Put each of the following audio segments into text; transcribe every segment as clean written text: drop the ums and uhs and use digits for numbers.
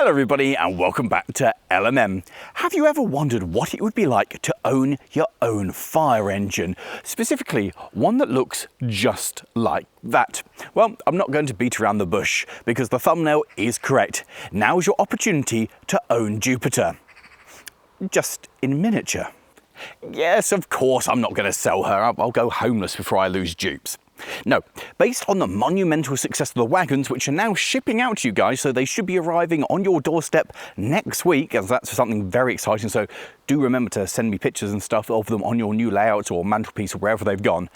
Hello everybody and welcome back to LMM. Have you ever wondered what it would be like to own your own fire engine? Specifically, one that looks just like that. Well, I'm not going to beat around the bush because the thumbnail is correct. Now's your opportunity to own Jupiter. Just in miniature. Yes, of course I'm not going to sell her. I'll go homeless before I lose Jupes. No, based on the monumental success of the wagons, which are now shipping out to you guys, so they should be arriving on your doorstep next week, as that's something very exciting, so do remember to send me pictures and stuff of them on your new layouts or mantelpiece or wherever they've gone.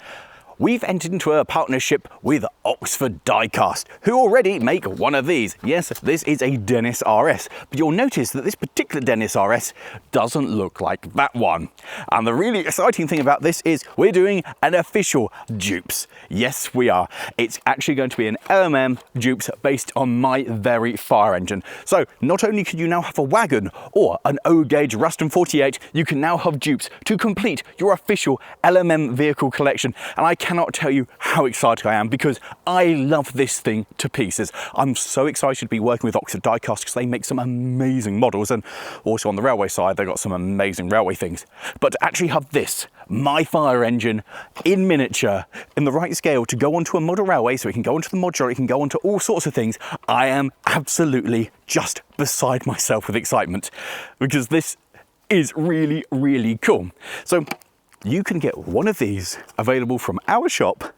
We've entered into a partnership with Oxford Diecast, who already make one of these. Yes, this is a Dennis RS, but you'll notice that this particular Dennis RS doesn't look like that one. And the really exciting thing about this is we're doing an official Jupes. Yes, we are. It's actually going to be an LMM Jupes based on my very fire engine. So not only can you now have a wagon or an O-gauge Ruston 48, you can now have Jupes to complete your official LMM vehicle collection. And I cannot tell you how excited I am because I love this thing to pieces. I'm so excited to be working with Oxford Diecast because they make some amazing models, and also on the railway side they've got some amazing railway things. But to actually have this, my fire engine, in miniature, in the right scale to go onto a model railway, so it can go onto the modular, it can go onto all sorts of things, I am absolutely just beside myself with excitement because this is really, really cool. So you can get one of these available from our shop,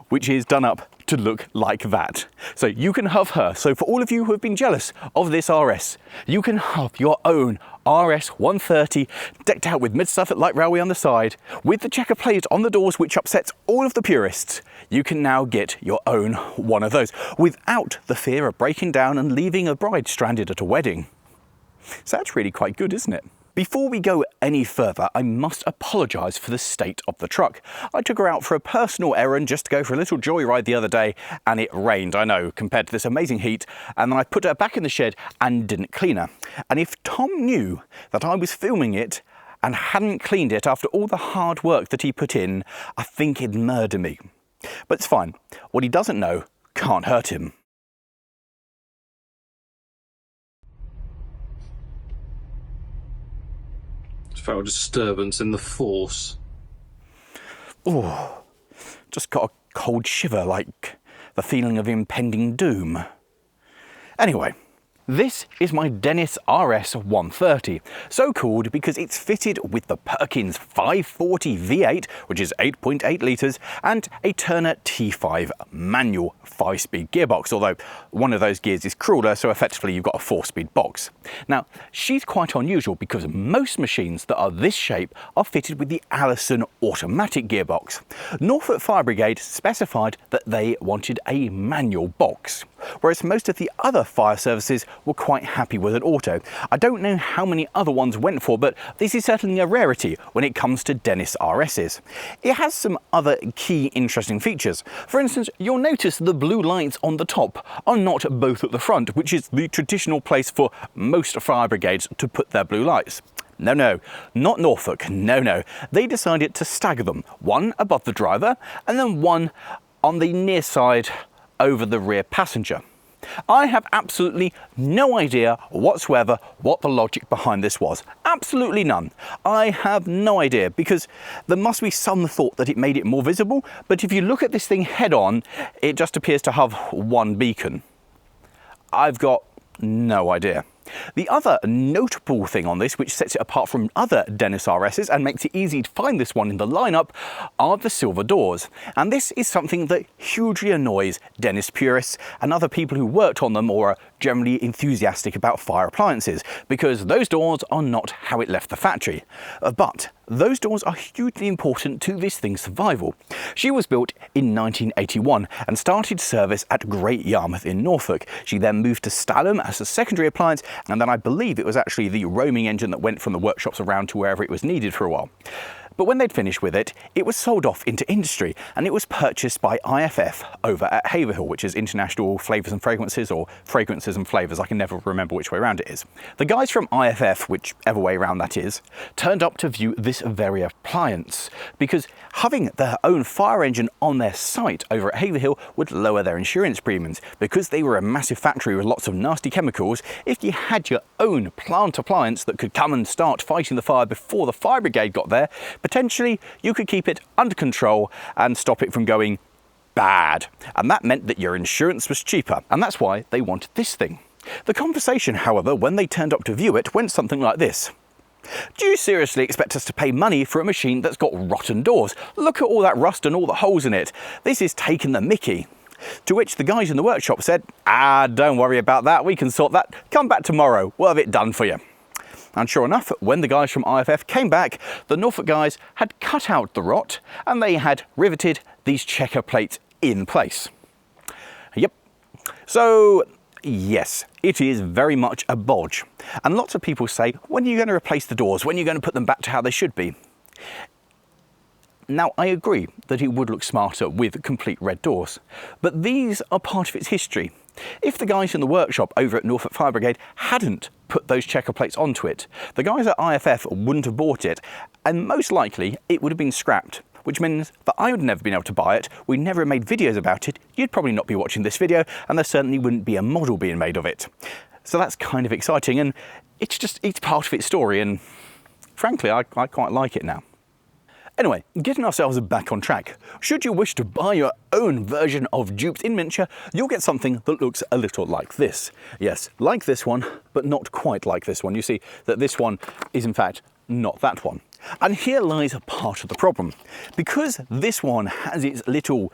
which is done up to look like that. So you can have her. So for all of you who have been jealous of this RS, you can have your own RS 130 decked out with Mid-Suffolk Light Railway on the side, with the checker plate on the doors which upsets all of the purists. You can now get your own one of those without the fear of breaking down and leaving a bride stranded at a wedding. So that's really quite good, isn't it? Before we go any further, I must apologise for the state of the truck. I took her out for a personal errand just to go for a little joyride the other day, and it rained, I know, compared to this amazing heat, and then I put her back in the shed and didn't clean her. And if Tom knew that I was filming it and hadn't cleaned it after all the hard work that he put in, I think he'd murder me. But it's fine. What he doesn't know can't hurt him. Felt a disturbance in the force. Oh, just got a cold shiver, like the feeling of impending doom. Anyway, this is my Dennis RS 130, so called because it's fitted with the Perkins 540 V8, which is 8.8 litres, and a Turner T5 manual 5-speed gearbox, although one of those gears is crueler, so effectively you've got a 4-speed box. Now, she's quite unusual because most machines that are this shape are fitted with the Allison automatic gearbox. Norfolk Fire Brigade specified that they wanted a manual box, whereas most of the other fire services were quite happy with an auto. I don't know how many other ones went for, but this is certainly a rarity when it comes to Dennis RSs. It has some other key interesting features. For instance, you'll notice the blue lights on the top are not both at the front, which is the traditional place for most fire brigades to put their blue lights. No, not Norfolk, no. They decided to stagger them, one above the driver and then one on the near side over the rear passenger. I have absolutely no idea whatsoever what the logic behind this was. Absolutely none. I have no idea, because there must be some thought that it made it more visible, but if you look at this thing head on, it just appears to have one beacon. I've got no idea. The other notable thing on this, which sets it apart from other Dennis RSs and makes it easy to find this one in the lineup, are the silver doors. And this is something that hugely annoys Dennis purists and other people who worked on them or are generally enthusiastic about fire appliances, because those doors are not how it left the factory. But those doors are hugely important to this thing's survival. She was built in 1981 and started service at Great Yarmouth in Norfolk. She then moved to Stalham as a secondary appliance, and then I believe it was actually the roaming engine that went from the workshops around to wherever it was needed for a while. But when they'd finished with it, it was sold off into industry and it was purchased by IFF over at Haverhill, which is International Flavours and Fragrances, or Fragrances and Flavours, I can never remember which way around it is. The guys from IFF, whichever way around that is, turned up to view this very appliance because having their own fire engine on their site over at Haverhill would lower their insurance premiums. Because they were a massive factory with lots of nasty chemicals, if you had your own plant appliance that could come and start fighting the fire before the fire brigade got there, potentially you could keep it under control and stop it from going bad. And that meant that your insurance was cheaper, and that's why they wanted this thing. The conversation, however, when they turned up to view it, went something like this. Do you seriously expect us to pay money for a machine that's got rotten doors? Look at all that rust and all the holes in it. This is taking the mickey. To which the guys in the workshop said, don't worry about that, we can sort that. Come back tomorrow, we'll have it done for you. And sure enough, when the guys from IFF came back, the Norfolk guys had cut out the rot and they had riveted these checker plates in place. Yep. So, yes, it is very much a bodge. And lots of people say, when are you going to replace the doors? When are you going to put them back to how they should be? Now, I agree that it would look smarter with complete red doors, but these are part of its history. If the guys in the workshop over at Norfolk Fire Brigade hadn't put those checker plates onto it, the guys at IFF wouldn't have bought it, and most likely it would have been scrapped, which means that I would never been able to buy it, we'd never have made videos about it, you'd probably not be watching this video, and there certainly wouldn't be a model being made of it. So that's kind of exciting, and it's part of its story, and frankly, I quite like it now. Anyway, getting ourselves back on track, should you wish to buy your own version of Jupes in miniature, you'll get something that looks a little like this. Yes, like this one, but not quite like this one. You see that this one is in fact not that one. And here lies a part of the problem. Because this one has its little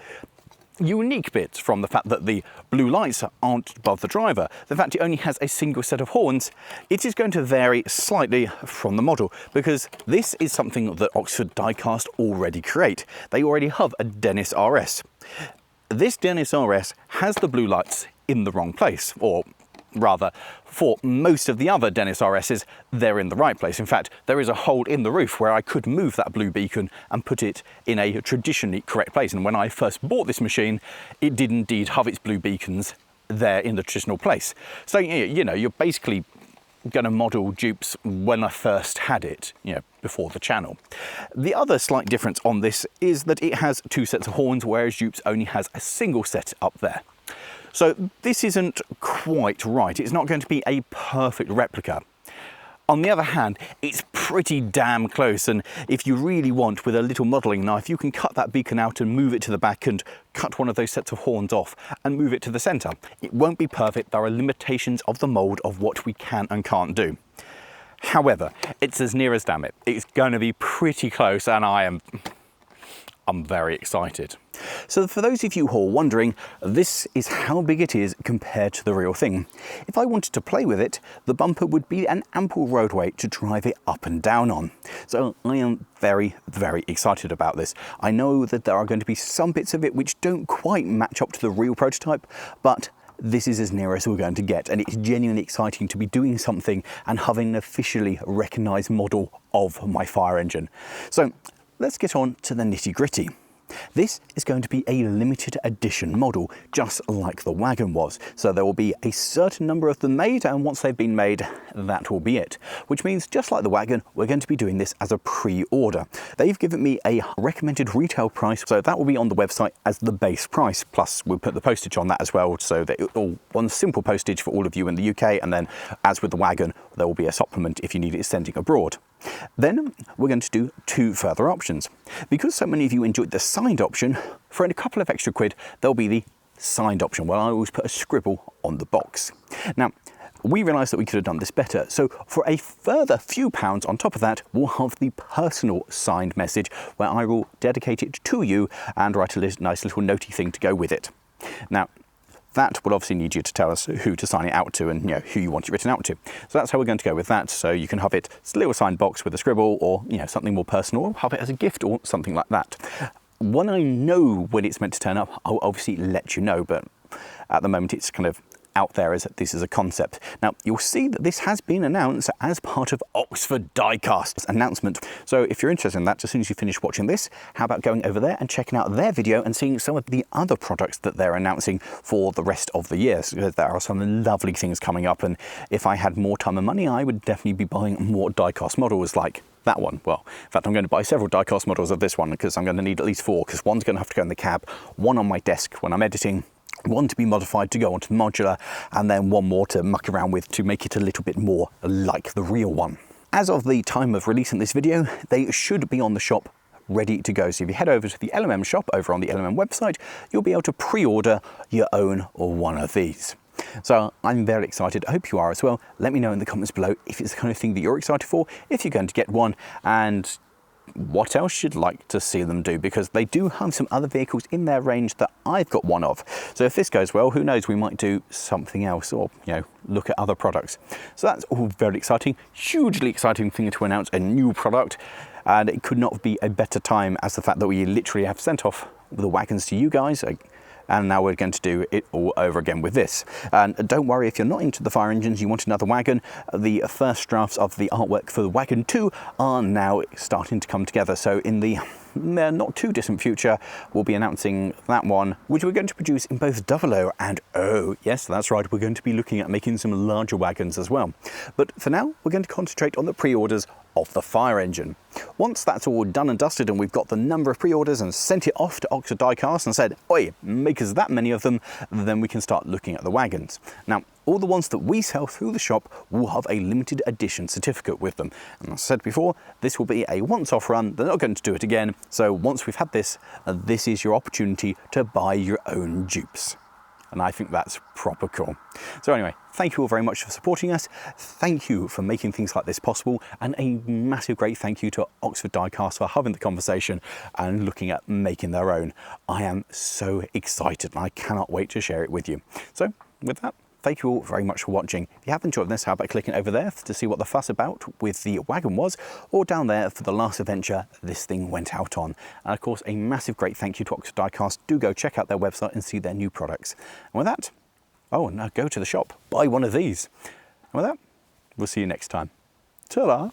unique bits, from the fact that the blue lights aren't above the driver, the fact it only has a single set of horns, it is going to vary slightly from the model, because this is something that Oxford Diecast already create. They already have a Dennis RS. This Dennis RS has the blue lights in the wrong place, or rather, for most of the other Dennis RSs, they're in the right place. In fact, there is a hole in the roof where I could move that blue beacon and put it in a traditionally correct place. And when I first bought this machine, it did indeed have its blue beacons there in the traditional place. So, you know, you're basically going to model Jupes when I first had it, before the channel. The other slight difference on this is that it has two sets of horns, whereas Jupes only has a single set up there. So this isn't quite right. It's not going to be a perfect replica. On the other hand, it's pretty damn close, and if you really want, with a little modelling knife, you can cut that beacon out and move it to the back and cut one of those sets of horns off and move it to the centre. It won't be perfect. There are limitations of the mould of what we can and can't do. However, it's as near as damn it. It's going to be pretty close, and I'm very excited. So for those of you who are wondering, this is how big it is compared to the real thing. If I wanted to play with it, the bumper would be an ample roadway to drive it up and down on. So I am very, very excited about this. I know that there are going to be some bits of it which don't quite match up to the real prototype, but this is as near as we're going to get, and it's genuinely exciting to be doing something and having an officially recognised model of my fire engine. So let's get on to the nitty-gritty. This is going to be a limited edition model, just like the wagon was. So there will be a certain number of them made, and once they've been made, that will be it. Which means, just like the wagon, we're going to be doing this as a pre-order. They've given me a recommended retail price, so that will be on the website as the base price. Plus, we'll put the postage on that as well, so that it's all one simple postage for all of you in the UK, and then, as with the wagon, there will be a supplement if you need it sending abroad. Then we're going to do two further options. Because so many of you enjoyed the signed option, for a couple of extra quid, there'll be the signed option, where I always put a scribble on the box. Now, we realised that we could have done this better, so for a further few pounds on top of that, we'll have the personal signed message, where I will dedicate it to you and write a nice little notey thing to go with it. Now, that will obviously need you to tell us who to sign it out to and who you want it written out to. So that's how we're going to go with that. So you can have it as a little signed box with a scribble, or something more personal, or have it as a gift or something like that. When I know when it's meant to turn up, I'll obviously let you know, but at the moment it's kind of out there as this is a concept. Now, you'll see that this has been announced as part of Oxford Diecast's announcement. So if you're interested in that, as soon as you finish watching this, how about going over there and checking out their video and seeing some of the other products that they're announcing for the rest of the year. So there are some lovely things coming up, and if I had more time and money, I would definitely be buying more diecast models like that one. Well, in fact, I'm going to buy several diecast models of this one because I'm going to need at least 4, because one's going to have to go in the cab, one on my desk when I'm editing, one to be modified to go onto modular, and then one more to muck around with to make it a little bit more like the real one. As of the time of releasing this video, they should be on the shop ready to go. So if you head over to the LMM shop over on the LMM website, you'll be able to pre-order your own one of these. So I'm very excited. I hope you are as well. Let me know in the comments below if it's the kind of thing that you're excited for, if you're going to get one, and what else you'd like to see them do, because they do have some other vehicles in their range that I've got one of. So if this goes well, who knows, we might do something else, or look at other products. So that's all very exciting, hugely exciting thing to announce a new product, and it could not be a better time as the fact that we literally have sent off the wagons to you guys, and now we're going to do it all over again with this. And don't worry if you're not into the fire engines, you want another wagon, the first drafts of the artwork for the Wagon 2 are now starting to come together. So in the not too distant future, we'll be announcing that one, which we're going to produce in both 00 and O. Yes, that's right, we're going to be looking at making some larger wagons as well. But for now, we're going to concentrate on the pre-orders of the fire engine. Once that's all done and dusted and we've got the number of pre-orders and sent it off to Oxford Diecast and said, oi, make us that many of them, then we can start looking at the wagons. Now, all the ones that we sell through the shop will have a limited edition certificate with them. And as I said before, this will be a once-off run. They're not going to do it again. So once we've had this, this is your opportunity to buy your own Jupes. And I think that's proper cool. So anyway, thank you all very much for supporting us. Thank you for making things like this possible. And a massive great thank you to Oxford Diecast for having the conversation and looking at making their own. I am so excited and I cannot wait to share it with you. So with that, thank you all very much for watching. If you have enjoyed this, how about clicking over there to see what the fuss about with the wagon was, or down there for the last adventure this thing went out on. And of course, a massive great thank you to Oxford Diecast. Do go check out their website and see their new products. And with that, now go to the shop, buy one of these. And with that, we'll see you next time. Ta-da!